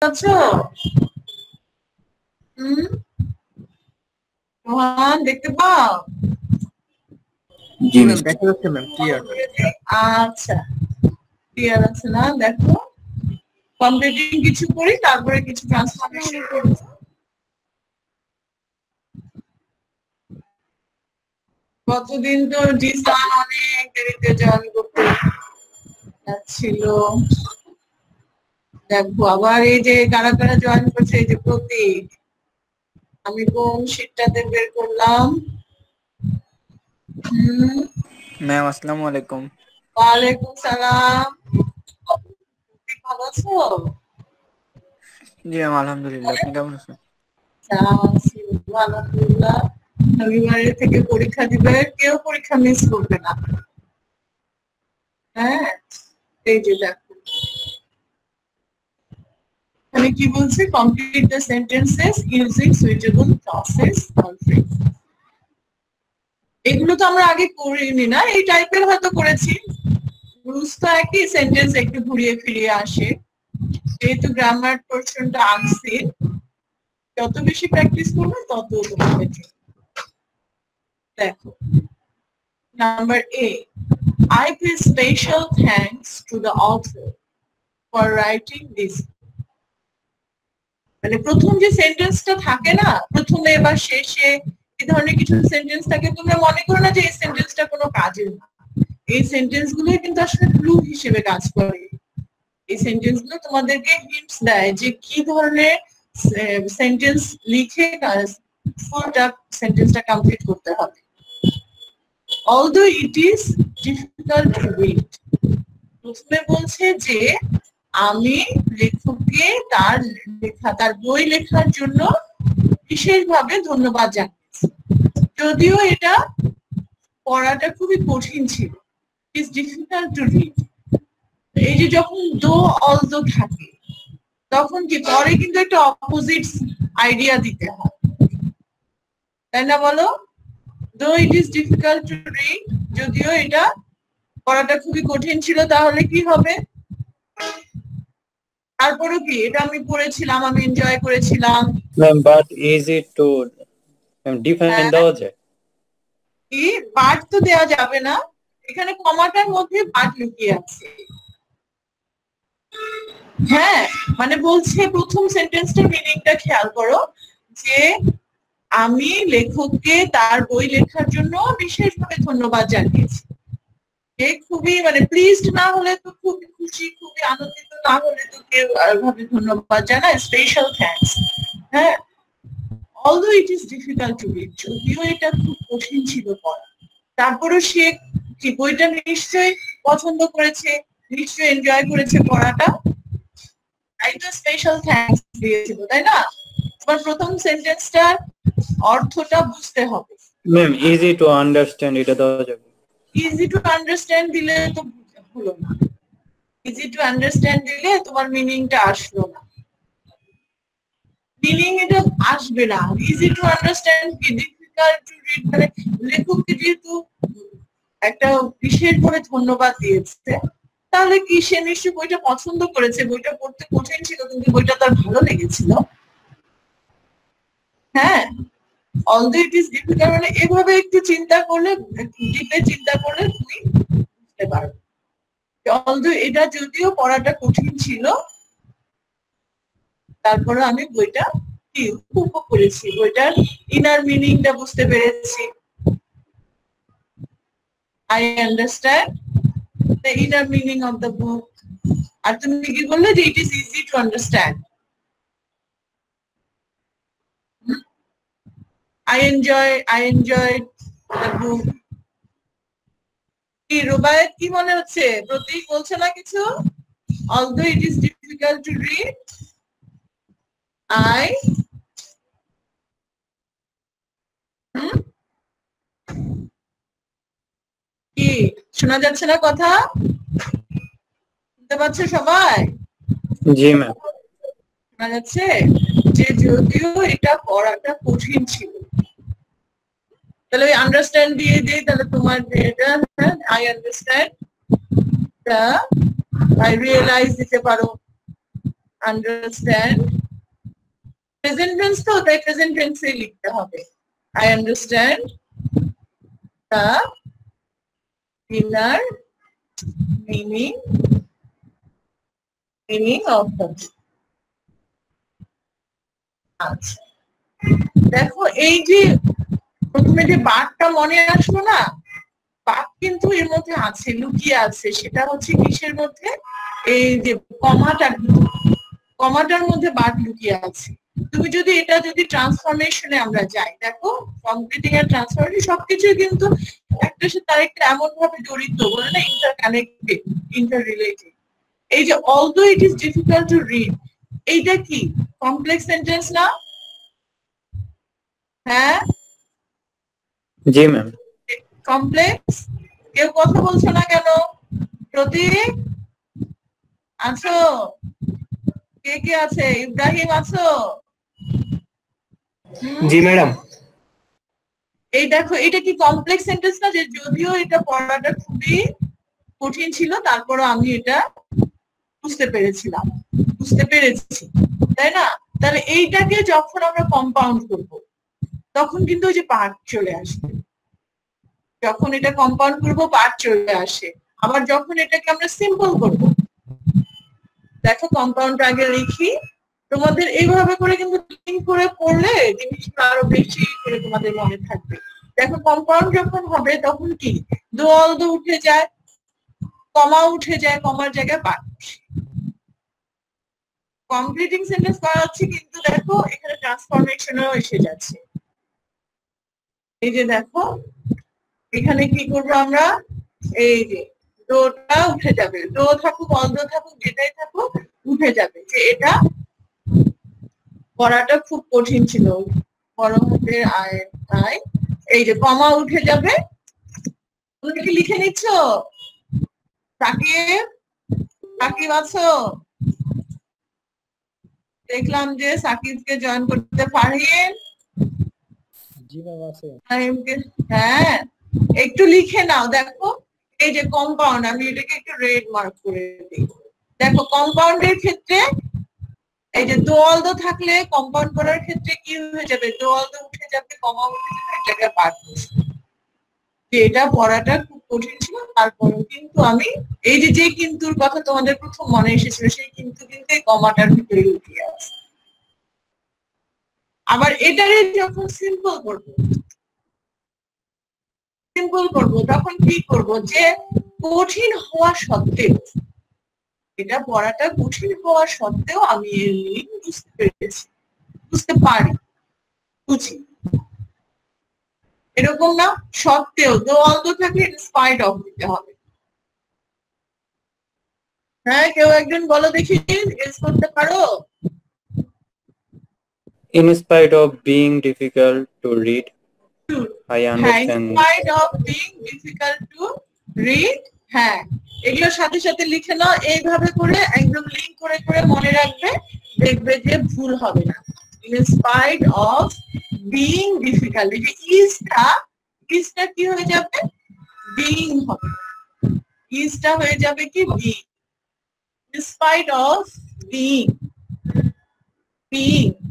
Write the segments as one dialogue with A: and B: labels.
A: আছো? রোহান দেখতে পাও?
B: জি ম্যাম, দেখা যাচ্ছে ম্যাম, ক্লিয়ার।
A: আচ্ছা, ক্লিয়ার আছে না? দেখো, কমপ্লিটিং কিছু করি, তারপরে কিছু ট্রান্সফরমেশন করব। কতদিন তো জিসান অনেক দেরিতে জয়েন করতে যাচ্ছিল। দেখো আবার এই যে কারা কারা জয়েন করছে, এই যে প্রতীক। আমি কোন শীটটাতে বের করলাম?
B: ম্যাম আসসালামু আলাইকুম।
A: ওয়ালাইকুম সালাম। ভালো আছো?
B: জি ম্যাম, আলহামদুলিল্লাহ। আপনি কেমন আছেন?
A: আলহামদুলিল্লাহ। রবিবারের থেকে পরীক্ষা দিবে, কেউ পরীক্ষা মিস করবে না। হ্যাঁ, এই যে দেখো আমি কি বলছি, complete the sentences using suitable clauses or phrase. এগুলো তো আমরা আগে করিনি না, এই টাইপের হয়তো করেছি। রুলস তো একই, সেন্টেন্স একটু ঘুরিয়ে ফিরিয়ে আসে। যেহেতু গ্রামার পোরশনটা আনছি, যত বেশি প্র্যাকটিস করবে তত তোমাদের। দেখো, number A, I pay special thanks to the author for writing this. মানে প্রথম যে সেন্টেন্সটা থাকে না, প্রথমে বা শেষে এই ধরনের কিছু সেন্টেন্স থাকে, তোমরা মনে করো না যে এই সেন্টেন্সটা কোনো কাজের না। এই সেন্টেন্স গুলো কিন্তু আসলে ক্লু হিসেবে কাজ করে। এই সেন্টেন্স গুলো তোমাদেরকে হিন্টস দেয় যে কি ধরনের সেন্টেন্স লিখে ফুলটা সেন্টেন্সটা কমপ্লিট করতে হবে। Although it is difficult to read, প্রথমে বলছে যে আমি লেখককে তার বই লেখার জন্য বিশেষভাবে ধন্যবাদ জানাচ্ছি, যদিও এটা পড়াটা খুবই কঠিন ছিল। It's difficult to read. এই যে যখন দো অলদো থাকে, তখন কি পরে কিন্তু একটা অপোজিট আইডিয়া দিতে হয়, তাই না বলো? দো it is difficult to read, যদিও এটা পড়াটা খুবই কঠিন ছিল, তাহলে কি হবে? তারপরে কি, এটা আমি পড়েছিলাম, আমি এনজয় করেছিলাম।
B: Ma'am but easy to define দেওয়া যায়?
A: কি বাট তো দেওয়া যাবে না, এখানে কমাটার মধ্যে বাট লুকিয়ে আছে। হ্যাঁ, মানে বলছে প্রথম সেন্টেন্সটার মিনিংটা খেয়াল করো, যে আমি লেখককে তার বই লেখার জন্য বিশেষভাবে ধন্যবাদ জানিয়েছি। যে খুবই মানে প্লিজড না হলে তো, খুবই খুশি খুবই আনন্দিত না হলে তো কেউ ভাবে ধন্যবাদ জানায়, স্পেশাল থ্যাঙ্কস। হ্যাঁ, although it is difficult to read, যদিও এটা খুব কঠিন ছিল পড়া, তারপরেও সে কি বইটা নিশ্চয়ই পছন্দ করেছে, নিশ্চয়ই এনজয় করেছে পড়াটা, তাই তো স্পেশাল থ্যাঙ্কস দিয়েছিল, তাই না? তোমার প্রথম সেন্টেন্সটার অর্থটা বুঝতে হবে।
B: ম্যাম ইজি টু আন্ডারস্ট্যান্ড এটা দেওয়া যাবে?
A: ইজি টু আন্ডারস্ট্যান্ড দিলে তো হলো না, ইজি টু আন্ডারস্ট্যান্ড দিলে তোমার মিনিংটা আসলো না, মিনিং এটা আসবে না। ইজি টু আন্ডারস্ট্যান্ড কি, ডিফিকাল্ট টু রিড, মানে লেখককে যেহেতু একটা বিশেষ করে ধন্যবাদ দিয়েছে, তাহলে কি সে নিশ্চয়ই বইটা পছন্দ করেছে, বইটা পড়তে কঠিন ছিল কিন্তু বইটা তার ভালো লেগেছিল। হ্যাঁ, although it is difficult, মানে এভাবে একটু চিন্তা করলে, ডিপে চিন্তা করলে তুমি বুঝতে পারবে। although এটা যদিও পড়াটা কঠিন ছিল, তারপরে আমি বইটা কি উপভোগ করেছি, বইটার ইনার মিনিংটা বুঝতে পেরেছি। I understand the inner meaning of the book. আর তুমি কি বললে যে it is easy to understand. I enjoyed the book. কি রুবায়েত, কি মনে হচ্ছে? প্রতীক বলছে না কিছু? Although it is difficult to read, I কি শোনা যাচ্ছে না কথা? শুনতে পাচ্ছে সবাই?
B: জি ম্যাম।
A: শোনা যাচ্ছে যে যদিও এটা পড়াটা কঠিন ছিল, তাহলে ওই আন্ডারস্ট্যান্ড দিয়ে দিই, তাহলে তোমার এটা আই আন্ডারস্ট্যান্ড, আই রিয়েলাইজ দিতে পারো, আন্ডারস্ট্যান্ড প্রেজেন্ট টেন্স তো তাই প্রেজেন্ট টেন্সে লিখতে হবে I understand the inner meaning of the আচ্ছা দেখো এই যে প্রথমে যে বারটা মনে আসলো না বাক কিন্তু এর মধ্যে আছে লুকিয়ে আছে সেটা হচ্ছে কিসের মধ্যে এই যে কমাটার মধ্যে বাক লুকিয়ে আছে তুমি যদি এটা যদি ট্রান্সফরমেশনে আমরা যাই দেখো কমপ্লিটিং এর ট্রান্সফরমেশন সবকিছু কিন্তু একটার সাথে আরেকটা এমন ভাবে জড়িত বলে না ইন্টারকানেক্টেড ইন্টার রিলেটেড এই যে although it is difficult to read এইটা কি কমপ্লেক্স সেন্টেন্স না হ্যাঁ
B: জি ম্যাম
A: কমপ্লেক্স কেউ কথা বলছো না কেন প্রতীক আছো কে কে আছে ইব্রাহিম আছো
C: জি ম্যাডাম
A: এই দেখো এটা কি কমপ্লেক্স সেন্টেন্স না যে যদিও এটা পড়াটা খুবই কঠিন ছিল তারপরও আমি এটা বুঝতে পেরেছি তাই না তাহলে এইটাকে যখন আমরা কম্পাউন্ড করব তখন কিন্তু ওই যে পার্ট চলে আসবে যখন এটা কম্পাউন্ড করব পার্ট চলে আসে আবার যখন এটাকে আমরা সিম্পল করব দেখো কম্পাউন্ড আগে লিখি তোমাদের এইভাবে করে কিন্তু লিঙ্ক করে পড়লে জিনিসটা আরো বেশি করে তোমাদের মনে থাকবে দেখো কম্পাউন্ড যখন হবে তখন কি দোয়াল দো উঠে যায় কমা উঠে যায় কমার জায়গায় পার্ট কমপ্লিটিং সেন্টেন্স করা হচ্ছে কিন্তু দেখো এখানে ট্রান্সফরমেশনও এসে যাচ্ছে এই যে দেখো এখানে কি করবো আমরা এই যে দোটা উঠে যাবে দো থাকুক অলদো থাকুক যেটাই থাকুক উঠে যাবে যে এটা পড়াটা খুব কঠিন ছিল বড় হাতের তাই এই যে কমা উঠে যাবে তোমরা কি লিখে নিচ্ছ সাকিব আছো দেখলাম যে সাকিবকে জয়েন করতে ফারহিন
B: জি ম্যাম আছে
A: হ্যাঁ একটু লিখে নাও দেখো এই যে কম্পাউন্ড আমি এটাকে একটু রেড মার্ক করে দিই দেখো কম্পাউন্ডের ক্ষেত্রে এই যে দোয়াল দো থাকলে কম্পাউন্ড করার ক্ষেত্রে কি হয়ে যাবে দোয়াল দো উঠে যাবে কমা উঠে যাবে এটাকে পার্ট বসবে যে এটা পড়াটা খুব কঠিন ছিল তারপরেও কিন্তু আমি এই যে কিন্তুর কথা তোমাদের প্রথম মনে এসেছিল সেই কিন্তু এই কমাটার ভিতরে লুকিয়ে আছে আবার এটারে যখন সিম্পল করব তখন কি করব যে কঠিন হওয়া সত্ত্বেও এটা পড়াটা কঠিন হওয়া সত্ত্বেও আমি এর মিনিং বুঝতে পারি বুঝি এরকম না সত্ত্বেও দো অলদো থাকে স্পাইট অফ দিতে হবে হ্যাঁ কেউ একজন বলো দেখি গেস করতে পারো
B: in spite of being difficult to read I understand
A: in spite of being difficult to read হ্যাঁ এগুলোর সাথে সাথে লিখে নাও এইভাবে করে একদম লিংক করে করে মনে রাখবে দেখবে যে ভুল হবে না in spite of being difficult এই যে ইজটা কি হয়ে যাবে being হবে ইজটা হয়ে যাবে কি being in spite of being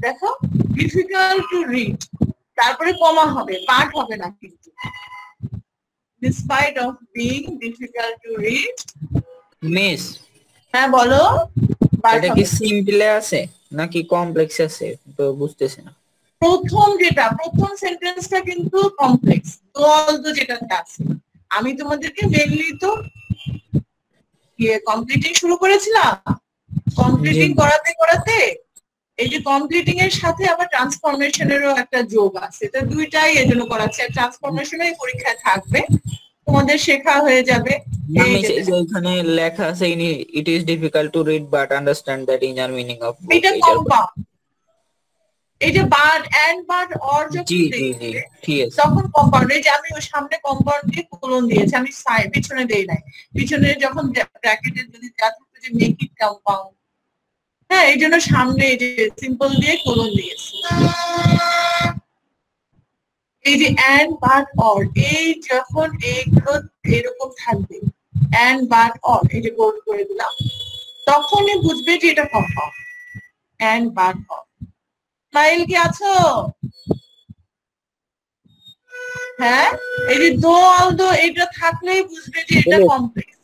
A: দেখো difficult to read তারপরে কমা হবে পার্ট হবে না কিন্তু despite of being difficult to read
C: miss
A: হ্যাঁ বলো
C: এটা কি সিম্পলে আছে নাকি কমপ্লেক্স আছে তো বুঝতেছি না
A: প্রথম সেন্টেন্সটা কিন্তু কমপ্লেক্স তো অলদো যেটাতে আছে আমি তোমাদেরকে মেইনলি তো কমপ্লিটিং শুরু করেছিলাম কমপ্লিটিং করাতে এই যে কমপ্লিটিং এর সাথে আবার ট্রান্সফরমেশনেরও একটা যোগ আছে এটা দুইটাই এজন্য করাচ্ছে ট্রান্সফরমেশনের পরীক্ষায় থাকবে তোমাদের শেখা হয়ে যাবে
C: এখানে লেখা আছে it is difficult to read but understand that inner meaning of
A: এটা কম্পাউন্ড এই যে বাট এন্ড বাট অর যখন
C: ঠিক আছে
A: তখন কম্পাউন্ড এই যে আমি ওই সামনে কম্পাউন্ড দিয়ে কোলন দিয়েছি আমি পিছনে দেই নাই পিছনে যখন ব্র্যাকেটে যদি দেওয়া থাকতো যে মেক ইট কম্পাউন্ড হ্যাঁ এই জন্য সামনে এই যে সিম্পল দিয়ে কোলন দিয়েছি এই যে এন্ড বাট অর এই যখন এইগুলো এরকম থাকবে এন্ড বাট অর এই যে গোল করে দিলাম তখনই বুঝবে যে এটা compound and but of. Smile কি আছো? হ্যাঁ, এই যে দো অলদো এটা থাকলেই বুঝবে যে এটা কমপ্লেক্স।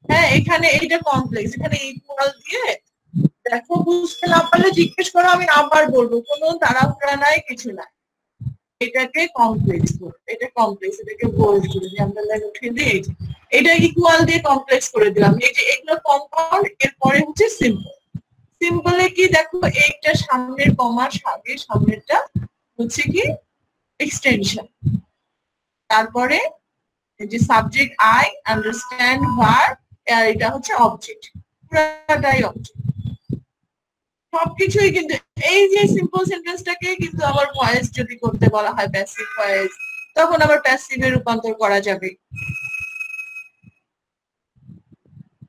A: হ্যাঁ, এখানে এটা কমপ্লেক্স, এখানে ইকুয়াল দিয়ে দেখো, বুঝতে না পারলে জিজ্ঞেস করো, আমি আবার বলবো, কোনো তাড়াহুড়া নাই, কিছু নাই। এটাকে কমপ্লেক্স বলবো, এটা কমপ্লেক্স, এটাকে বোল্ড করে দিই, আমরা লাইন উঠিয়ে দিই, এটা ইকুয়াল দিয়ে কমপ্লেক্স করে দিলাম। এই যে এগুলো কম্পাউন্ড, এরপরে হচ্ছে সিম্পল। সিম্পলে কি দেখো, এইটা সামনের কমার আগে সামনেরটা হচ্ছে কি এক্সটেনশন, তারপরে যে সাবজেক্ট আই, আন্ডারস্ট্যান্ড, ভার্ব, আর এটা হচ্ছে অবজেক্ট, পুরোটাই অবজেক্ট। সবকিছুই কিন্তু এই যে সিম্পল সেন্টেন্সটাকে কিন্তু আবার ভয়েস যদি করতে বলা হয়, প্যাসিভ ভয়েস, তখন আবার প্যাসিভে রূপান্তর করা যাবে।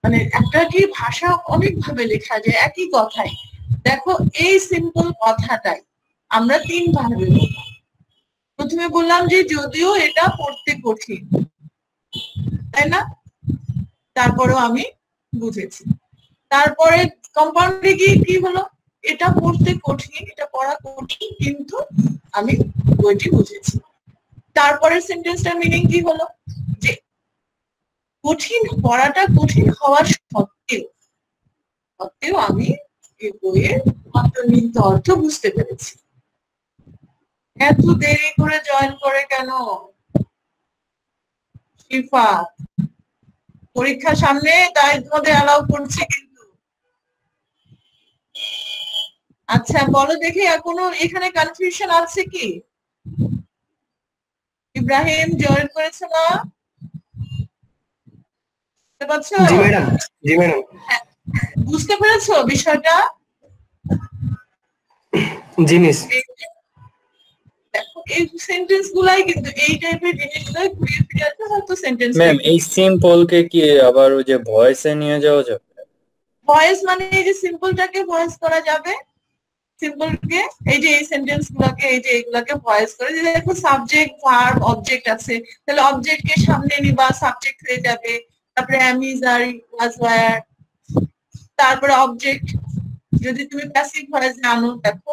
A: মানে একটা কি ভাষা অনেক ভাবে লেখা যায় একই কথাই। দেখো এই সিম্পল কথাটাই আমরা তিন ভাবে বললাম। প্রথমে বললাম যে যদিও এটা পড়তে কঠিন, তাই না? তারপরেও আমি বুঝেছি। তারপরে কম্পাউন্ডে গিয়ে কি হলো, এটা পড়তে কঠিন, এটা পড়া কঠিন, কিন্তু আমি বইটি বুঝেছি। তারপরে সেন্টেন্সটার মিনিং কি হলো, যে কঠিন, পড়াটা কঠিন হওয়ার সত্ত্বেও আমি এই বইয়ের অন্তর্নিহিত অর্থ বুঝতে পেরেছি। এত দেরি করে জয়েন করে কেন শিফা? পরীক্ষা সামনে, তাই তোমাদের অ্যালাউ করছে কিন্তু। আচ্ছা বলো দেখি, এখনো এখানে কনফিউশন আছে কি? ইব্রাহিম জয়েন করেছে না?
D: জি ম্যাডাম, জি ম্যাডাম।
A: বুঝতে পেরেছো বিষয়টা?
D: জি মিস।
A: দেখো এই সেন্টেন্স গুলাই কিন্তু এই টাইপের জিনিসগুলো ঘুরিয়ে ফিরে আসলে হয়তো সেন্টেন্স।
B: ম্যাম এই সিম্পল কে কি আবার ওই যে ভয়েসে নিয়ে যাওয়া যাবে?
A: ভয়েস মানে এই যে সিম্পলটাকে ভয়েস করা যাবে, সিম্পলকে এই যে এই সেন্টেন্স গুলোকে, এই যে এইগুলাকে ভয়েস করে, যে দেখো সাবজেক্ট, ভার্ব, অবজেক্ট আছে, তাহলে অবজেক্ট কে সামনে নিবা, সাবজেক্ট হয়ে যাবে। তারপরে am, is, are, was, were, তারপরে অবজেক্ট যদি তুমি প্যাসিভ ভয়েস আনো, দেখো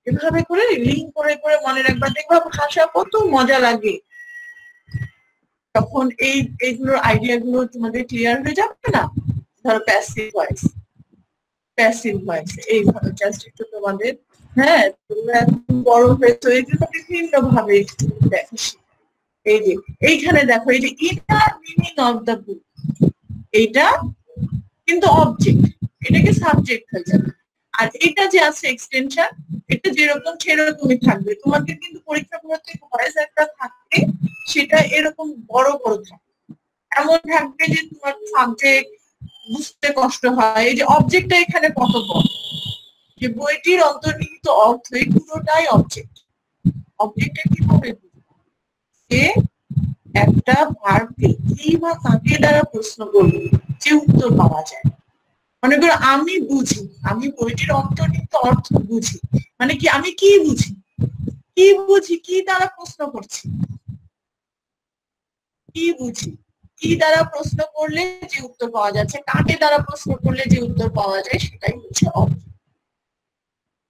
A: এভাবে করে লিঙ্ক করে করে মনে রাখবা, দেখবা ভাষা কত মজা লাগে। তখন এইগুলোর আইডিয়া গুলো তোমাদের ক্লিয়ার হয়ে যাবে না? ধরো প্যাসিভ ভয়েস, প্যাসিভ ভয়েস এইভাবে জাস্ট একটু তোমাদের, হ্যাঁ তোমরা বড় হয়েছো, এগুলো বিভিন্ন ভাবে দেখো। এই যে এইখানে দেখো, এই যে inner meaning of the book, এইটা কিন্তু অবজেক্ট, এটাকে সাবজেক্ট হয়ে যাবে। আর এটা যে আছে এক্সটেনশন, এটা যেরকম সেরকমই থাকবে। তোমাকে কিন্তু পরীক্ষাগুলোতে ভয়েস একটা থাকবে, সেটা এরকম বড় বড় থাকবে, এমন থাকবে যে তোমার সাবজেক্ট বুঝতে কষ্ট হয়। এই যে অবজেক্টটা এখানে কত বড়, যে বইটির অন্তর্নিহিত অর্থ এই পুরোটাই অবজেক্ট। অবজেক্টটা কিভাবে যে একটা ভার্বকে কি বা কাকে দ্বারা প্রশ্ন করবে যে উত্তর পাওয়া যায়। মনে করো আমি বুঝি, আমি বইটির অন্তর্নিহিত অর্থ বুঝি, মানে কি আমি কি বুঝি, কি বুঝি, কি দ্বারা প্রশ্ন করছি, কি বুঝি, কি দ্বারা প্রশ্ন করলে যে উত্তর পাওয়া যাচ্ছে, কাকে দ্বারা প্রশ্ন করলে যে উত্তর পাওয়া যায়, সেটাই হচ্ছে অবজেক্ট।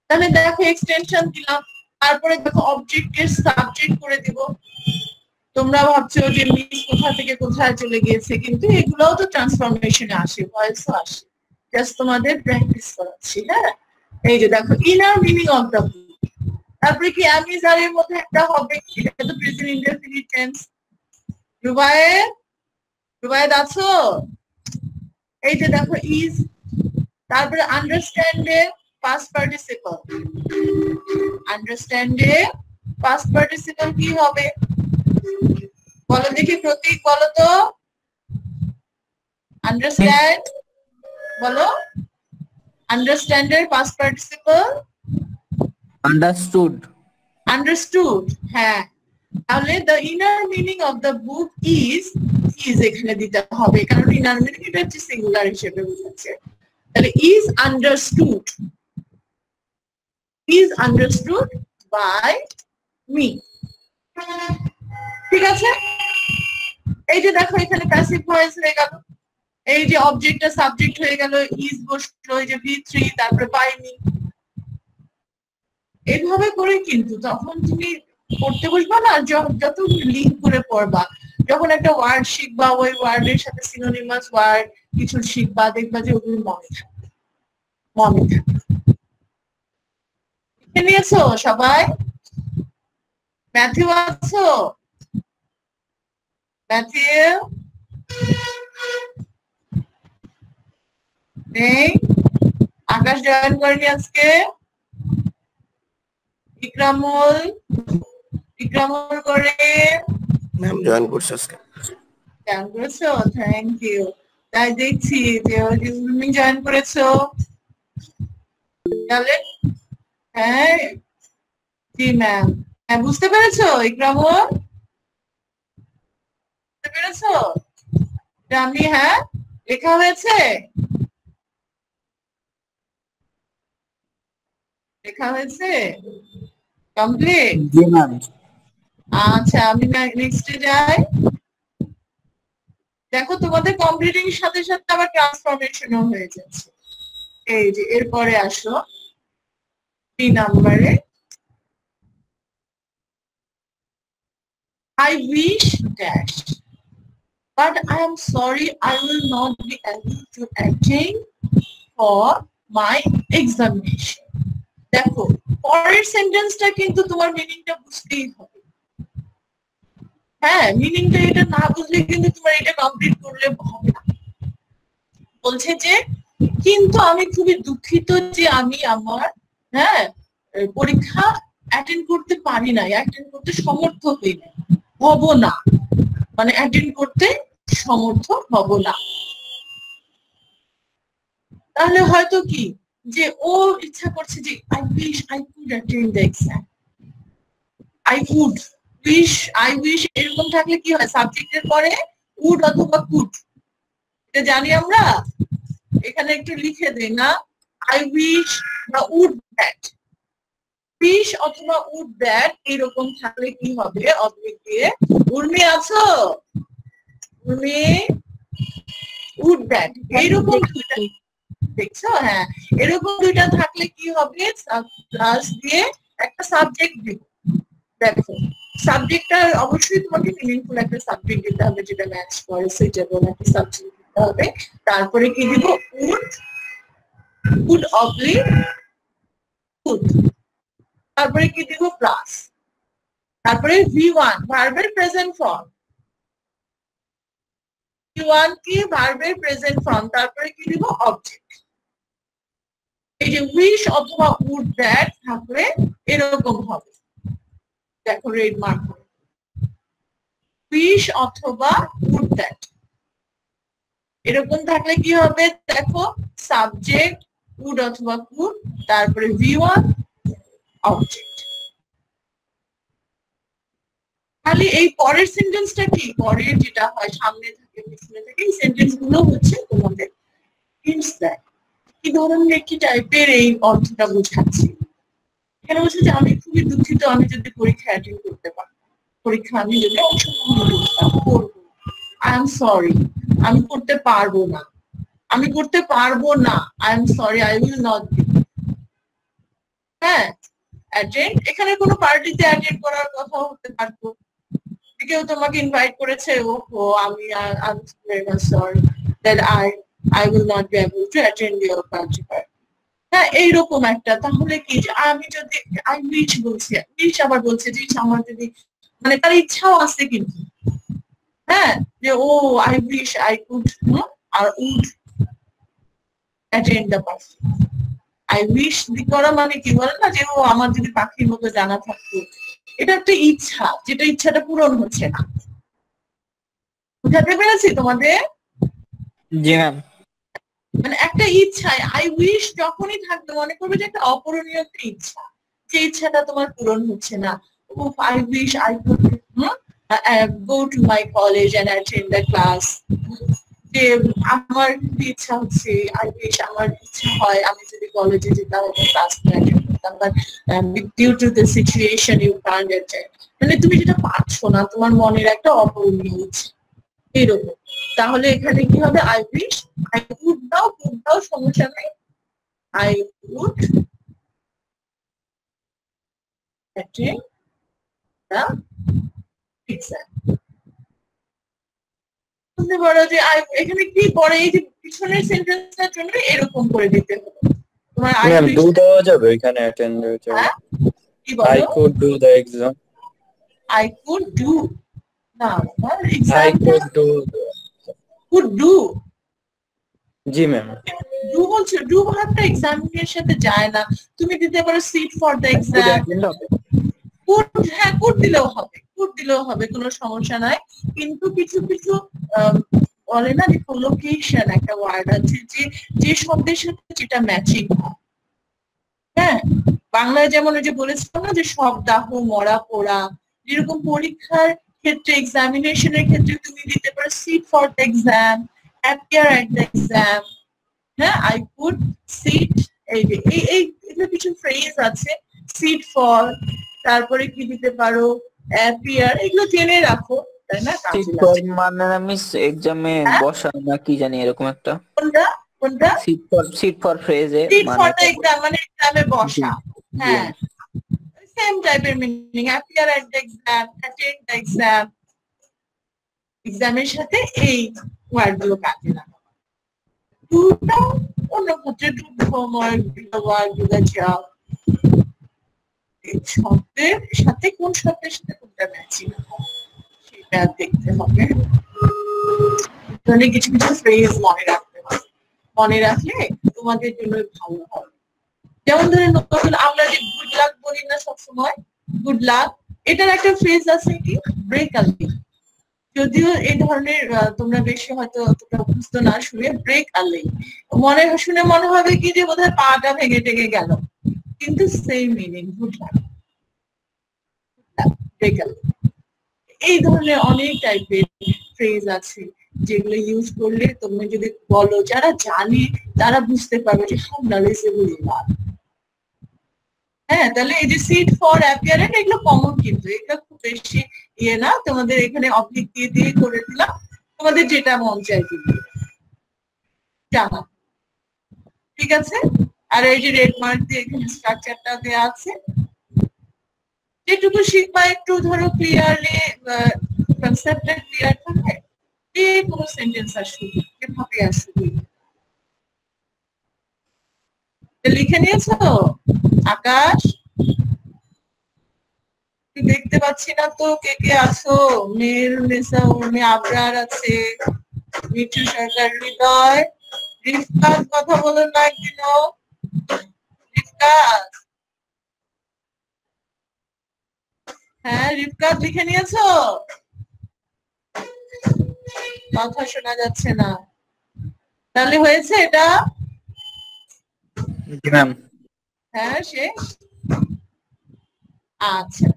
A: তাহলে দেখো এক্সটেনশন দিলাম, তারপরে দেখো অবজেক্টের সাবজেক্ট করে দিব। তোমরা ভাবছো যে মিস কোথা থেকে কোথায় চলে গিয়েছে, কিন্তু এগুলোও তো ট্রান্সফরমেশনে আসে, ভয়েসও আসে, জাস্ট তোমাদের প্র্যাকটিস করাচ্ছি। হ্যাঁ, এই যে দেখো inner meaning of the book, তারপরে কি am, is, are এর মধ্যে একটা হবে, এটা তো প্রেজেন্ট ইনডেফিনিট টেন্স। রুবায়েদ আছো? এই যে দেখো ইজ, তারপরে আন্ডারস্ট্যান্ড এ পাস্ট পার্টিসিপল, আন্ডারস্ট্যান্ড এ পাস্ট পার্টিসিপল কি হবে বলো দেখি, প্রতীক বলো তো। আন্ডারস্ট্যান্ড বলো, আন্ডারস্ট্যান্ড এর পাস্ট পার্টিসিপল
C: আন্ডারস্টুড।
A: আন্ডারস্টুড, হ্যাঁ। তাহলে the inner meaning of the book is এখানে দিতে হবে, কারণ ইনার মিনিং এটা হচ্ছে সিঙ্গুলার হিসেবে বোঝাচ্ছে। তাহলে ইজ আন্ডারস্টুড বাই মি। ঠিক আছে, এই যে দেখো এখানে প্যাসিভ ভয়েস হয়ে গেল। এই যে অবজেক্টটা সাবজেক্ট হয়ে গেল, ইজ বসলো, এই যে V3, তারপরে বাই মি। এইভাবে করে কিন্তু তখন তুমি পড়তে বসবা না, যত লিঙ্ক করে পড়বা, যখন একটা ওয়ার্ড শিখবা, ওই ওয়ার্ডের সাথে সিনোনিমাস ওয়ার্ড কিছু শিখবা, দেখবা যে ওগুলো মনে থাকবে, মনে থাকবে। লিখে নিয়েছো সবাই? ম্যাথিউ আছো? ম্যাথিউ নেই? আকাশ জয়েন করেনি আজকে? ইকরামুল করে
E: ম্যাম জয়েন করছে আজকে।
A: জয়েন করেছো? Thank you. তাই দেখছি যে ওই যে তুমি জয়েন করেছো তাহলে। হ্যাঁ জি ম্যাম। হ্যাঁ বুঝতে পেরেছো ইকরামুল? বুঝতে পেরেছো? আমি হ্যাঁ লেখা হয়েছে? লেখা হয়েছে? কমপ্লিট?
C: জি ম্যাম।
A: আচ্ছা আমি নেক্সটে যাই। দেখো তোমাদের কমপ্লিটিং সাথে সাথে আবার ট্রান্সফরমেশনও হয়ে যাচ্ছে। এই যে এরপরে আসো 3 নম্বরে, I wish dash but I am sorry I will not be able to attend for my examination. দেখো পরের সেন্টেন্সটা কিন্তু তোমার মিনিংটা বুঝতেই হবে। হ্যাঁ মিনিংটা এটা না বুঝলে কিন্তু তোমার এটা কমপ্লিট করলে হবে না। বলছে যে কিন্তু আমি খুবই দুঃখিত যে আমি আমার পরীক্ষা অ্যাটেন্ড করতে পারি না, অ্যাটেন্ড করতে সমর্থ হই না, হব না, মানে অ্যাটেন্ড করতে সমর্থ হব না। তাহলে হয়তো কি যে ও ইচ্ছা করছে যে I wish I could attend the exam, I would I wish এরকম থাকলে কি হয়, সাবজেক্টের পরে would অথবা could, এটা জানি আমরা। এখানে একটু লিখে দেই না, I wish বা would that, wish অথবা would that এরকম থাকলে কি হবে, অবজেক্ট দিয়ে। উর্মি আছো? উর্মি would that এইরকম দেখছো? হ্যাঁ এরকম দুইটা থাকলে কি হবে, প্লাস দিয়ে একটা সাবজেক্ট দিব। দেখো সাবজেক্টটা অবশ্যই তোমাকে মিনিংফুল একটা সাবজেক্ট দিতে হবে যেটা ম্যাচ করে, সুইটেবল একটা সাবজেক্ট দিতে হবে। তারপরে কি দিব, would oblique would, তারপরে কি দিব, প্লাস, তারপরে V1 ভার্বের প্রেজেন্ট ফর্ম, V1 কি ভার্বের প্রেজেন্ট ফর্ম, তারপরে কি দিব, অবজেক্ট। এই যে উইশ অথবা would that থাকলে এরকম হবে, দেখো রেড মার্ক করে, উইশ অথবা would that এরকম থাকলে কি হবে, দেখো সাবজেক্ট would অথবা could, তারপরে V1 অবজেক্ট। খালি এই পরের সেন্টেন্সটা কি, পরের যেটা হয় সামনে থাকে পিছনে থাকে, এই সেন্টেন্স গুলো হচ্ছে তোমাদের হিন্টস দেয় কি ধরনের কি টাইপের এই অর্থটা বোঝাচ্ছি। এখানে বলছে যে আমি খুবই দুঃখিত আমি যদি পরীক্ষা অ্যাটেন্ড করতে পারি, পরীক্ষা আমি যদি অংশগ্রহণ করবো, আই এম সরি আমি করতে পারবো না, আমি করতে পারবো না, I am sorry I will not be. হ্যাঁ অ্যাটেন্ড, এখানে কোনো পার্টিতে অ্যাটেন্ড করার কথা হতে পারতো, কেউ তোমাকে ইনভাইট করেছে, ওহো আমি very much sorry that I will not be able to attend your party. হ্যাঁ এইরকম একটা, তাহলে কি যে আমি যদি I wish বলছি, wish আবার বলছে যে আমার যদি মানে তার ইচ্ছাও আছে কিন্তু, হ্যাঁ যে ও I wish I could R would attend the party. I wish করা মানে কি বলে না যে ও আমার যদি পাখির মতো জানা থাকতো, এটা একটা ইচ্ছা, যেটা ইচ্ছাটা পূরণ হচ্ছে না। বুঝাতে পেরেছি তোমাদের?
C: জি ম্যাম।
A: মানে একটা ইচ্ছায় I wish যখনই থাকবে মনে করবে যে একটা অপূরণীয় একটা ইচ্ছা, যে ইচ্ছাটা তোমার পূরণ হচ্ছে না। I wish I could go to my college and attend the class. যে আমার ইচ্ছা হচ্ছে, I wish আমার ইচ্ছা হয় আমি যদি কলেজে যেতাম এবং ক্লাস অ্যাটেন্ড করতাম, but due to the situation you can't attend. মানে তুমি যেটা পারছো না, তোমার মনের একটা অপূরণীয় ইচ্ছা, এরকম। তাহলে এখানে কি হবে? আই উইশ, আই উড দাও সমস্যা নাই, I would attend the exam। বুঝতে পারো যে এখানে কি পরে এই যে পিছনের সেন্টেন্সটার জন্য এরকম করে দিতে হবে তোমার।
B: ম্যাম ডু দেওয়া যাবে এখানে অ্যাটেন্ড হয়ে যাবে।
A: কি বলো?
B: I could do the exam.
A: I could do, না
B: I could do
A: could do,
B: জি ম্যাম।
A: ডু বলছো, ডু ভার্বটা এক্সামিনের সাথে যায় না। তুমি দিতে পারো sit for the exam, could, হ্যাঁ কুড দিলেও হবে, কোনো সমস্যা নাই। কিন্তু কিছু কিছু বলে না যে কোলোকেশন একটা ওয়ার্ড আছে যে শব্দের সাথে যেটা ম্যাচিং হয়। হ্যাঁ, বাংলায় যেমন ওই যে বলেছিলাম না যে শব্দাহ, মরা, পোড়া, যেরকম পরীক্ষার ক্ষেত্রে এক্সামিনেশনের ক্ষেত্রে তুমি দিতে পারো sit for the exam, appear at the exam. হ্যাঁ, আই কুড সিট, এই যে এই কিছু ফ্রেজ আছে, সিট ফর, তারপরে কি দিতে পারো অ্যাপিয়ার, এগুলো জেনে রাখো, তাই না?
C: সিট ফর মানে আমি এক্সামে বসা না কি জানি এরকম একটা।
A: কোনটা?
C: সিট ফর ফ্রেজে
A: সিট ফর দ্য এক্সাম মানে এক্সামে বসা। হ্যাঁ, সেম টাইপের meaning, appear at the exam, attend the exam, এক্সামের সাথে এই ওয়ার্ডগুলো কাজে লাগানো। টুটা অন্য ক্ষেত্রে to homework, to work, to the job, শব্দের সাথে কোন শব্দের সাথে কোনটা ম্যাচিং সেটা দেখতে হবে। তাহলে কিছু কিছু ফ্রেজ মনে রাখতে হবে, মনে রাখলে তোমাদের জন্য ভালো হবে। যেমন ধরে নতুন আমরা যে গুড লাক বলি না সবসময়, গুড লাক, এটার একটা ফ্রেজ আছে কি ব্রেক আ লেগ। যদিও এই ধরনের তোমরা বেশি হয়তো তোমরা অভ্যস্ত না শুনে, ব্রেক আ লেগ শুনে মনে হবে কি যে বোধহয় পাটা ভেঙে টেঙে গেল, কিন্তু same meaning, good luck, break a leg. এই ধরনের অনেক টাইপের ফ্রেজ আছে যেগুলো ইউজ করলে তুমি যদি বলো, যারা জানে তারা বুঝতে পারবে যে হাউ নলেজেবল ইউ আর। হ্যাঁ, তাহলে এই যে সিট ফর অ্যাপিয়ারেন্ট এগুলো কমন, কিন্তু এগুলো খুব বেশি না, তোমাদের এখানে অবলিক দিয়ে করে দিলাম, তোমাদের যেটা মন চাই দিবে জানা, ঠিক আছে? আর এই যে রেড মার্ক দিয়ে এখানে স্ট্রাকচারটা দেওয়া আছে, যেটুকু শিখবা একটু ধরো ক্লিয়ারলি, কনসেপ্টটা ক্লিয়ার থাকবে, যে কোনো সেন্টেন্স আসবে এভাবে আসবে। লিখে নিয়েছো? আকাশ, দেখতে পাচ্ছি না তো কে কে আছো? মেরুনেসা, উর্মি, আবরার আছে, মিঠু সরকার, হৃদয়, রিফকাত কথা বলো না একদিনও। রিফকাত, হ্যাঁ রিফকাত লিখে নিয়েছো? কথা শোনা যাচ্ছে না, তাহলে হয়েছে এটা?
B: জি ম্যাম।
A: হ্যাঁ শেষ। আচ্ছা,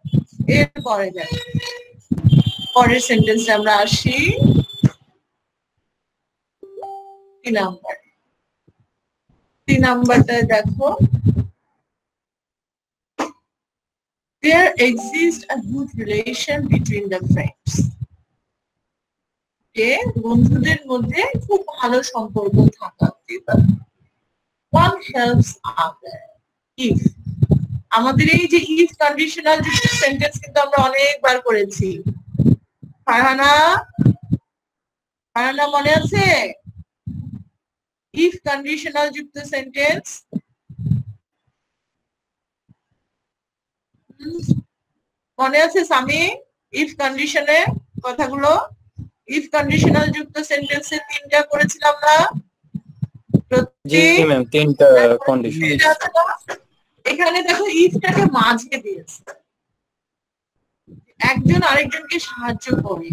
A: এরপরে যাই, পরের সেন্টেন্সে আমরা আসি। 3 নাম্বারটায় দেখো, there exists a good relation between the friends। যে বন্ধুদের মধ্যে খুব ভালো সম্পর্ক থাকা উচিত। One helps other if, আমাদের এই যে if কন্ডিশনাল যুক্ত সেন্টেন্স কিন্তু আমরা অনেকবার করেছি। ফারহানা মনে আছে? if কন্ডিশনাল যুক্ত সেন্টেন্স মনে আছে সামি? if কন্ডিশনের কথাগুলো, if কন্ডিশনাল যুক্ত সেন্টেন্সে 3টা করেছিলাম না?
B: জি ম্যাম, 3টা কন্ডিশন।
A: এখানে দেখো ইফটাকে মাঝে দিয়েছে, একজন আরেকজনকে সাহায্য করে।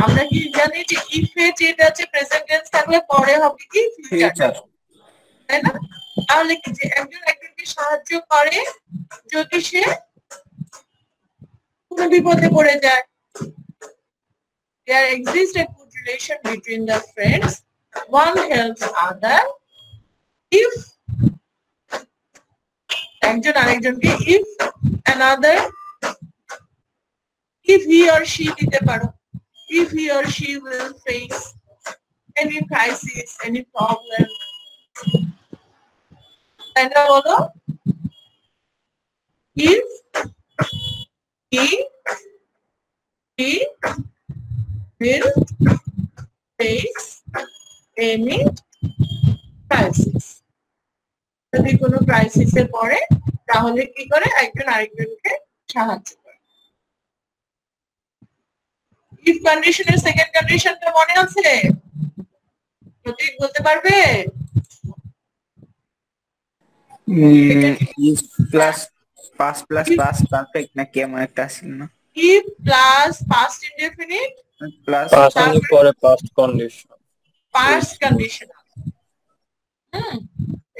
A: আমরা কি জানি যে ইফে যেটা আছে প্রেজেন্ট টেন্স থাকলে পরে হবে কি ফিউচার, তাই না? তাহলে কি যে একজন একজনকে সাহায্য করে যদি সে কোনো বিপদে পড়ে যায়। There exists a good relation between the friends. One helps other if, একজন আরেকজনকে, if another, if he or she দিতে পারো, if he or she will face any crisis, any problem. তাই না বলো? If he will face any crisis. যদি কোনো ক্রাইসিসে পড়ে তাহলে কি করে একজন আরেকজনকে সাহায্য করে। ইফ কন্ডিশনের সেকেন্ড কন্ডিশনটা মনে আছে? প্রতীক বলতে পারবে?
C: If plus past plus past perfect না কেমন একটা ছিল না?
A: If plus past indefinite
C: plus
B: past এর পরে past condition
A: পাস্ট কন্ডিশনাল।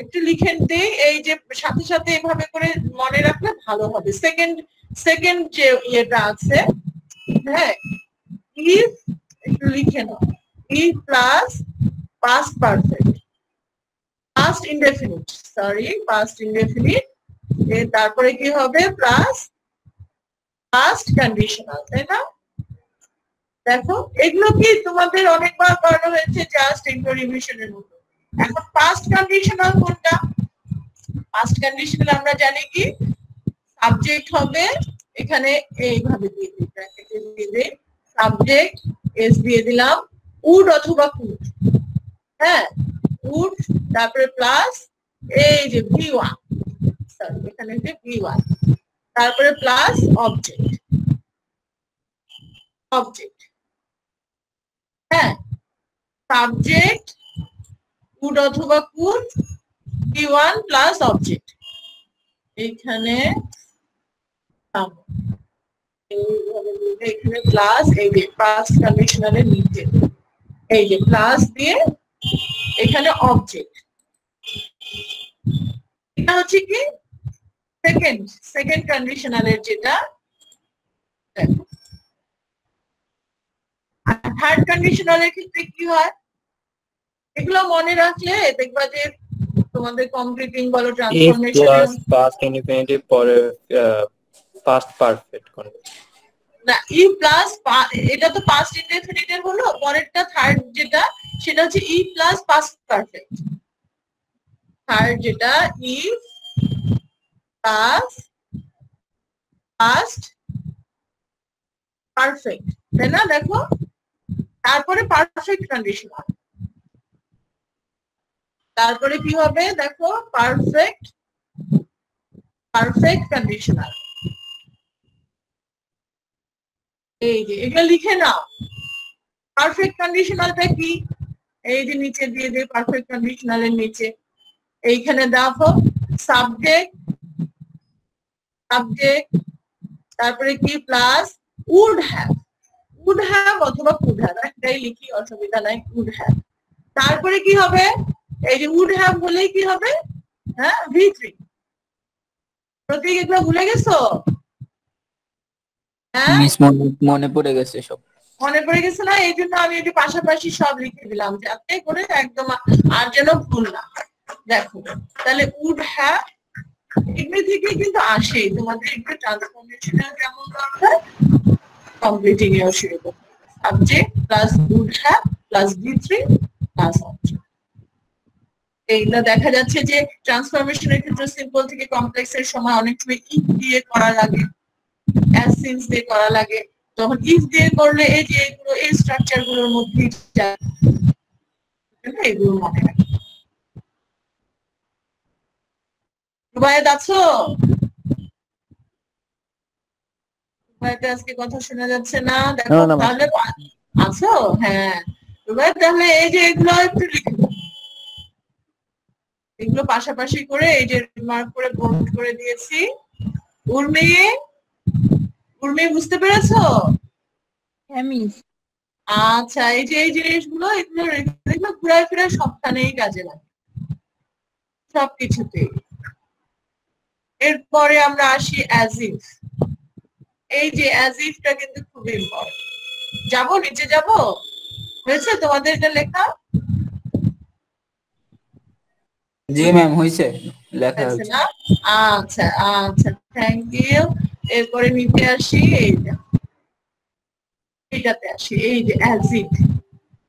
A: একটু লিখেন দেই, এই যে সাথে সাথে এভাবে করে মনে রাখলে ভালো হবে। সেকেন্ড যে এটা আছে, হ্যাঁ, ইফ একটু লিখে নাও, if plus past perfect, past indefinite, sorry past indefinite, তারপরে কি হবে প্লাস পাস্ট কন্ডিশনাল, তাই না? দেখো এগুলো কি তোমাদের অনেকবার করানো হয়েছে, জাস্ট একটু রিভিশনের মতো। এখন পাস্ট কন্ডিশনাল কোনটা? পাস্ট কন্ডিশনাল আমরা জানি কি সাবজেক্ট হবে এখানে এইভাবে দিয়ে দিই, ব্র্যাকেটে দিয়ে দিই সাবজেক্ট এস দিয়ে দিলাম, উড অথবা কুড, হ্যাঁ উড, তারপরে প্লাস এই যে ভি1, সরি এখানে যে ভি1, তারপরে প্লাস অবজেক্ট, হ্যাঁ সাবজেক্ট কুড অথবা কুড, ভি1 প্লাস অবজেক্ট, এখানে এখানে প্লাস, এই যে পাস্ট কন্ডিশনালের নিচে এই যে প্লাস দিয়ে এখানে অবজেক্ট। এটা হচ্ছে কি সেকেন্ড কন্ডিশনালের যেটা। আর থার্ড কন্ডিশনালের ক্ষেত্রে কি হয়, এগুলো মনে রাখলে দেখবা যে তোমাদের কমপ্লিটিং বলো
B: if
A: transformation
B: plus past infinitive পরে past perfect condition
A: না, ই প্লাস এটা তো পাস্ট ইনডেফিনিটের হলো, পরেরটা থার্ড যেটা সেটা হচ্ছে ই প্লাস পাস্ট পারফেক্ট। থার্ড যেটা ই প্লাস পাস্ট পারফেক্ট, তাই না? দেখো তারপরে পারফেক্ট কন্ডিশনাল, তারপরে কি হবে দেখো পারফেক্ট কন্ডিশনাল। এই যে এগুলো লিখে নাও। পারফেক্ট কন্ডিশনালটা কি, এই যে নিচে দিয়ে দিই পারফেক্ট কন্ডিশনালের নিচে এইখানে দেখো সাবজেক্ট, তারপরে কি প্লাস উড হ্যাভ অথবা কুড হ্যাভ, একটাই লিখি অসুবিধা নাই, উড হ্যাভ। তারপরে কি হবে, এই যে উড হ্যাভ বলেই কি হবে, হ্যাঁ ভি3। প্রতীক এগুলো ভুলে গেছো? হ্যাঁ
C: মনে পড়ে গেছে সব,
A: মনে পড়ে গেছে না? এই জন্য আমি একটু পাশাপাশি সব লিখে দিলাম যাতে করে একদম আর যেন ভুল না। দেখো তাহলে উড হ্যাভ এগুলো থেকে কিন্তু আসে, তোমাদের একটু ট্রান্সফরমেশনের যেমন দরকার কমপ্লিটিং এও সেরকম। Subject plus would have plus ভি3 প্লাস অবজেক্ট। এইগুলা দেখা যাচ্ছে যে ট্রান্সফরমেশনের ক্ষেত্রে সিম্পল থেকে কমপ্লেক্স এর সময় অনেক সময় ইফ দিয়ে করা লাগে, অ্যাজ সিন্স দিয়ে করা লাগে। তখন ইফ দিয়ে করলে এই যে এগুলো এই স্ট্রাকচার গুলোর মধ্যে এগুলো মনে রাখে। রুবায়েত আছো? রুবায়েত আজকে কথা শোনা যাচ্ছে না, দেখো তাহলে আছো? হ্যাঁ রুবায়েত, তাহলে এই যে এগুলো একটু লিখে দাও, এগুলো পাশাপাশি করে এই যে মার্ক করে বোল্ড করে দিয়েছি। উর্মি বুঝতে পেরেছো? আচ্ছা এই যে এই জিনিসগুলো এগুলো ঘুরায় ফিরায় সবখানেই কাজে লাগে, সবকিছুতেই। এরপরে আমরা আসি অ্যাজ ইফ। এই যে অ্যাজ ইফটা কিন্তু খুব ইম্পর্টেন্ট। যাবো নিচে যাবো, হয়েছে তোমাদের এটা লেখা?
C: জি ম্যাম হয়েছে, লেখা হয়েছে
A: না? আচ্ছা আচ্ছা থ্যাংক ইউ। এরপরে নিচে আসি, এইটাতে আসি, এই যে অ্যাজ ইফ।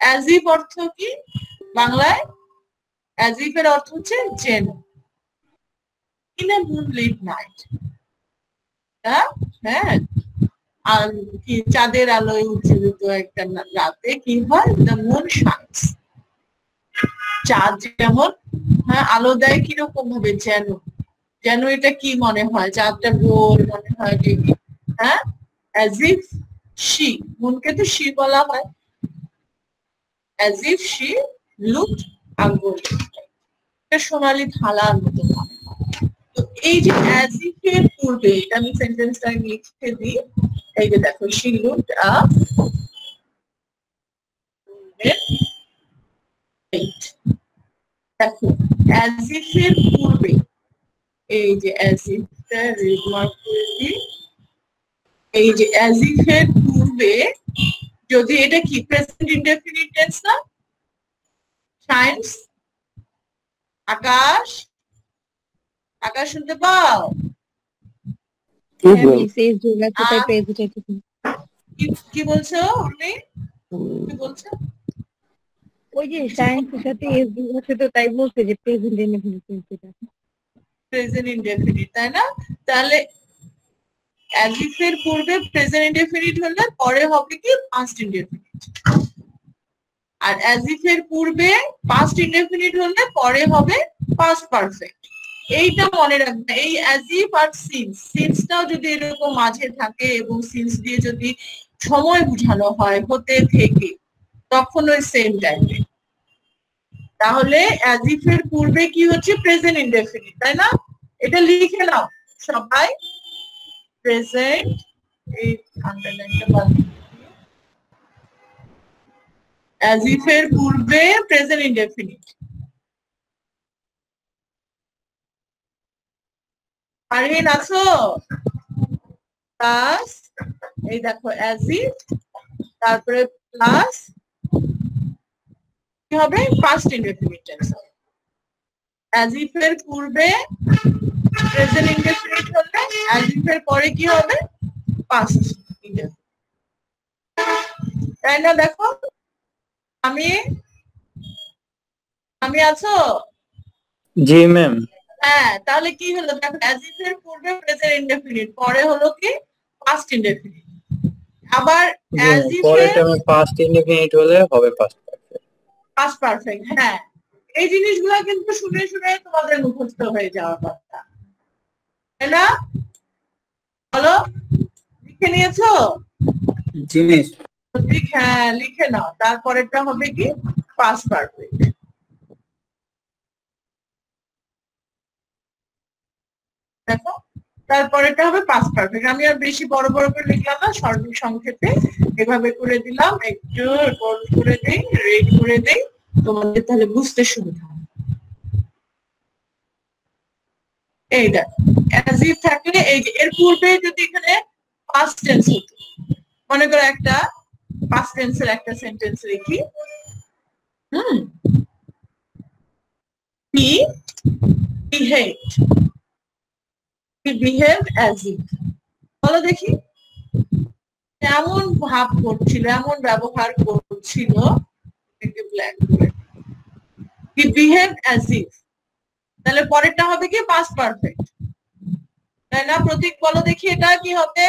A: অ্যাজ ইফ অর্থ কি বাংলায়? অ্যাজ ইফ এর অর্থ হচ্ছে যেন। ইন এ মুনলিট নাইট, হ্যাঁ, আর কি চাঁদের আলোয় উজ্জ্বলিত একটা রাতে কি হয়? The moon shines. চাঁদ যেমন আলো দেয় কিরকম ভাবে? যেন। যেন এটা কি মনে হয়? চাঁদটা গোল মনে হয় যে, হ্যাঁ, অ্যাজ ইফ শি, মুনকে তো শি বলা হয়, অ্যাজ ইফ শি লুকড আঙ্গুল, এটা সোনালি ধালার মতো মনে হয়। তো এই যে অ্যাজ ইফ এর পূর্বে, এটা আমি সেন্টেন্সটা লিখে দিই। এই যে দেখো, শি লুকড আপ, দেখো অ্যাজ ইফ এর পূর্বে, এই যে অ্যাজ ইফটা রেড মার্ক করে দিই। এই যে অ্যাজ ইফ এর পূর্বে যদি এটা কি প্রেজেন্ট ইনডেফিনিট টেন্স না? শাইনস, আকাশ, আকাশ শুনতে পাও? কি বলছো উনি? কি বলছো?
F: ওই যে সায়েন্সের সাথে এস যোগ আছে তো তাই বলছে যে প্রেজেন্ট ইনডেফিনিট,
A: প্রেজেন্ট ইনডেফিনিট, তাই না? তাহলে অ্যাজ ইফ এর পূর্বে প্রেজেন্ট ইনডেফিনিট হলে পরে হবে কি পাস্ট ইনডেফিনিট, আর অ্যাজ ইফ এর পূর্বে পাস্ট ইনডেফিনিট হলে পরে হবে পাস্ট পারফেক্ট। এইটা মনে রাখবে। এই অ্যাজ ইফ আর সিন্স, সিন্সটাও যদি এরকম মাঝে থাকে এবং সিন্স দিয়ে যদি সময় বোঝানো হয় হতে থেকে, তখন ওই সেম টাইমে, তাহলে অ্যাজ ইফ এর পূর্বে কি হচ্ছে? প্রেজেন্ট ইনডেফিনিট, তাই না? এটা লিখে নাও সবাই, প্রেজেন্ট, এই আন্ডারলাইনটা বাদ, অ্যাজ ইফ এর পূর্বে প্রেজেন্ট ইনডেফিনিট। আরহিন আছো? প্লাস এই দেখো অ্যাজ ইফ, তারপরে প্লাস কি হবে? Past indefinite tense. As if এর পূর্বে প্রেজেন্ট ইনডেফিনিট হলে অ্যাজ ইফ এর পরে কি হবে? পাস্ট ইনডেফিনিট, তাই না? দেখো আমি আছো?
B: জি ম্যাম।
A: হ্যাঁ, তাহলে কি হলো? দেখো অ্যাজ ইফ এর পূর্বে প্রেজেন্ট ইনডেফিনিট, পরে হলো কি পাস্ট ইনডেফিনিট। আবার অ্যাজ ইফ
B: পরে
A: এর
B: টাইমে পাস্ট ইনডেফিনিট হলে হবে পাস্ট পারফেক্ট।
A: পাস্ট পারফেক্ট, হ্যাঁ। এই জিনিসগুলো কিন্তু শুনে শুনে তোমাদের মুখস্থ হয়ে যাওয়ার কথা, তাই না? বলো, লিখে নিয়েছো?
C: জি মিস।
A: হ্যাঁ, লিখে নাও। তারপরেরটা হবে কি পাস্ট পারফেক্ট। দেখো, তারপরেটা হবে পাস্ট পারফেক্ট। আমি আর বেশি বড় বড় করে লিখলাম না, সংক্ষেপে এভাবে করে দিলাম। একটু বোল্ড করে দেই, রেড করে দেই, তোমাদের তাহলে বুঝতে সুবিধা হবে। এই দেখো, অ্যাজ ইফ থাকলে এই যে এর পূর্বে যদি এখানে পাস্ট টেন্স হতো, মনে করো একটা পাস্ট টেন্সের একটা সেন্টেন্স লিখি, he behaved, he behaved as if, বলো দেখি, এমন ভাব করছিল, এমন ব্যবহার করছিল, ব্ল্যাক করে, he behaved as if, তাহলে পরেরটা হবে কি পাস্ট পারফেক্ট, তাই না? প্রতীক বলো দেখি, এটা কি হবে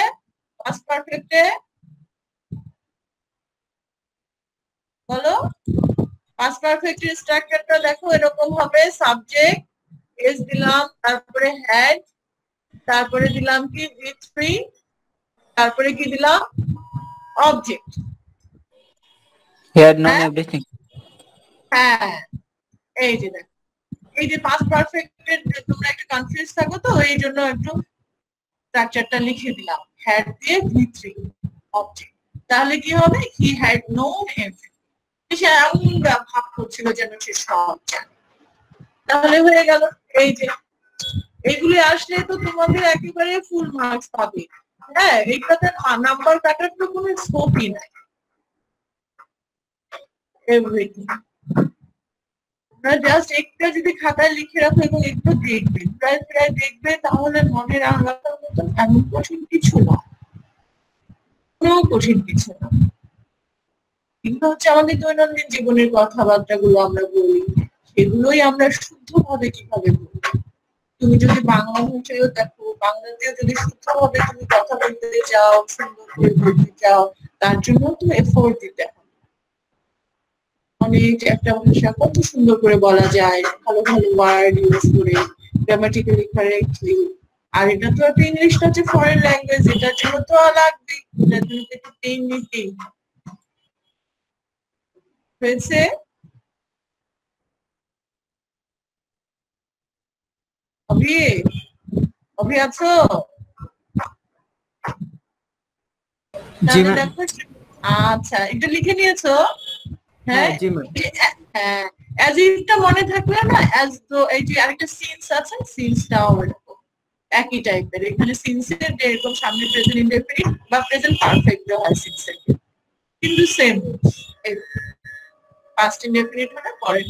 A: পাস্ট পারফেক্টে? বলো, পাস্ট পারফেক্টের স্ট্রাকচারটা দেখো এরকম হবে। সাবজেক্ট এস দিলাম, তারপরে হ্যাড, তারপরে দিলাম কি V3, তারপরে কি দিলাম অবজেক্ট,
C: হ্যাড নন এভরিথিং।
A: হ্যাঁ, এই যে দেখো, এই যে পাস্ট পারফেক্টের তোমরা একটু কনফিউজ থাকো তো, এই জন্য একটু স্ট্রাকচারটা লিখে দিলাম, হ্যাড দিয়ে V3 অবজেক্ট। তাহলে কি হবে? হি হ্যাড নোন এভরিথিং, সে এমন ভাব করছিল যেন সে সব জানে। তাহলে হয়ে গেল। এই যে এইগুলি আসলে তো তোমাদের একেবারে ফুল মার্কস পাবে। হ্যাঁ, এইটাতে নাম্বার কাটার তো কোনো স্কোপই নাই। এভরিথিং জাস্ট একটা যদি খাতায় লিখে রাখো এবং একটু দেখবে, প্রায় প্রায় দেখবে, তাহলে মনে রাখার মতন এমন কঠিন কিছু না, কোনো কঠিন কিছু না। কিন্তু হচ্ছে আমাদের দৈনন্দিন জীবনের কথাবার্তাগুলো আমরা বলি, সেগুলোই আমরা শুদ্ধভাবে কিভাবে বলি। তুমি যদি বাংলা ভাষায়ও দেখো, বাংলাতেও যদি শুদ্ধভাবে তুমি কথা বলতে চাও, সুন্দর করে বলতে চাও, তার জন্য তো এফোর্ট দিতে হবে। অনেক একটা ভাষা কত সুন্দর করে বলা যায়, ভালো ভালো ওয়ার্ড ইউজ করে, গ্রামাটিক্যালি কারেক্টলি। আর এটা তো একটা ইংলিশটা হচ্ছে ফরেন ল্যাঙ্গুয়েজ, এটার জন্য তো লাগবেই, এটার জন্য একটু পেইন নিতেই হয়েছে। অভি, অভি আছো?
C: জি ম্যাম।
A: আচ্ছা, এটা লিখে নিয়েছো? হ্যাঁ
C: জি ম্যাম।
A: হ্যাঁ, অ্যাজ ইফটা মনে থাকলে না, অ্যাজ তো এই যে আরেকটা সিন্স আছে, সিন্সটাও এরকম একই টাইপের। এখানে সিন্সের যেরকম সামনে প্রেজেন্ট ইনডেফিনিট বা প্রেজেন্ট পারফেক্ট হয় সিন্সের, কিন্তু সেম পাস্ট ইনডেফিনিট মানে পরে।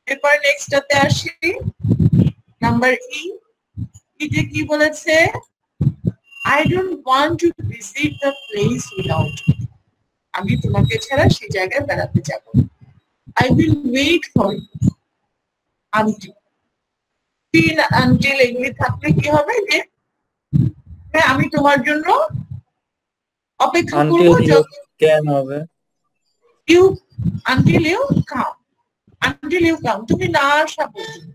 A: এরপরে নেক্সটটাতে আসি, নাম্বার ই। যে কি বলেছে, I don't want to visit the place without you. আমি তোমাকে ছাড়া সেই জায়গায় বেড়াতে যাব। I will wait for you until এগুলি থাকলে কি হবে যে হ্যাঁ আমি তোমার জন্য অপেক্ষা করব।
B: কেন হবে?
A: until you come, তুমি না আসা পর্যন্ত।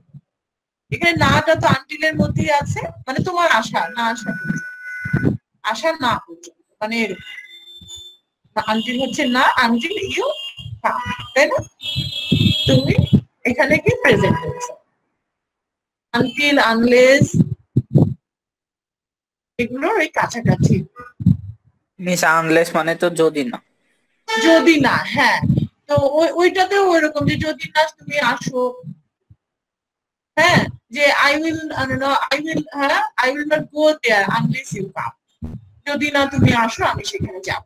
A: এখানে নাটা তো আনটিল এর মধ্যেই আছে, মানে তোমার আশা না আসা পর্যন্ত, আশা না পর্যন্ত, মানে আনটিল হচ্ছে না, আনটিল ইউ কাম, তাই না? তুমি এখানে কি প্রেজেন্ট হচ্ছে, আনটিল, আনলেস, এগুলোর এই কাছাকাছি।
C: মিস আনলেস মানে তো যদি না,
A: যদি না, হ্যাঁ, তো ওইটাতেও ওইরকম যে যদি না তুমি আসো, হ্যাঁ, যে I will not go there unless you come, যদি না তুমি আসো আমি সেখানে যাব,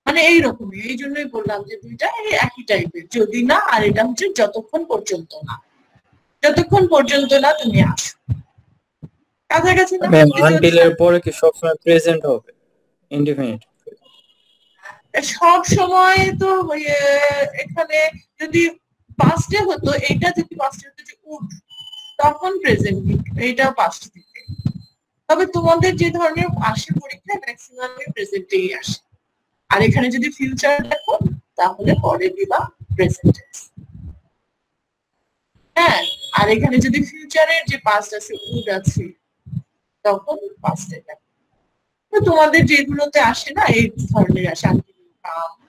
A: মানে এইরকমই। এই জন্যই বললাম যে দুইটা একই টাইপের, যদি না, আর এটা হচ্ছে যতক্ষণ পর্যন্ত না, যতক্ষণ পর্যন্ত না তুমি আসো, কাছাকাছি না।
B: আনটিল এর পরে কি সবসময় প্রেজেন্ট হবে ইনডিফিনিট?
A: সব সময় তো এখানে যদি পাস্টে হতো, এইটা যদি পাস্টে হতো যে উড, তখন প্রেজেন্ট এইটা পাস্ট দিতে। তবে তোমাদের যে ধরনের আসে পরীক্ষায় ম্যাক্সিমামে প্রেজেন্টেই আসে, আর এখানে যদি ফিউচার দেখো তাহলে পরে দিবা প্রেজেন্ট। হ্যাঁ, আর এখানে যদি ফিউচারের যে পাস্ট আছে, উড আছে, তখন পাস্টে দেখো। তো তোমাদের যেগুলোতে আসে না এই ধরনের আসে,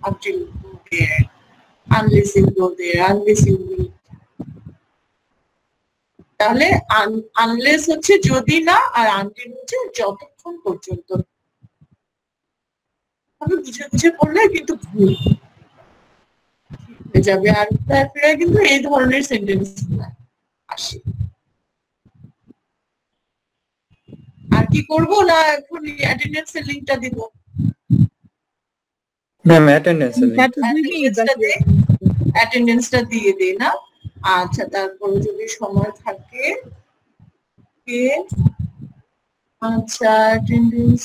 A: until you go there, unless you go there, unless you meet। তাহলে আনলেস হচ্ছে যদি না, আর আনটিল হচ্ছে যতক্ষণ পর্যন্ত। আমি বুঝে বুঝে পড়লে কিন্তু ভুল হয়ে যাবে, আর তারপরে কিন্তু এই ধরনের সেন্টেন্স আসে। আর কি করব না, এখন অ্যাটেন্ডেন্সের লিংকটা দিব।
B: ম্যাম
A: অ্যাটেন্ডেন্সটা দিয়ে দেই না? আচ্ছা, তারপরে যদি সময় থাকে, আচ্ছা অ্যাটেন্ডেন্স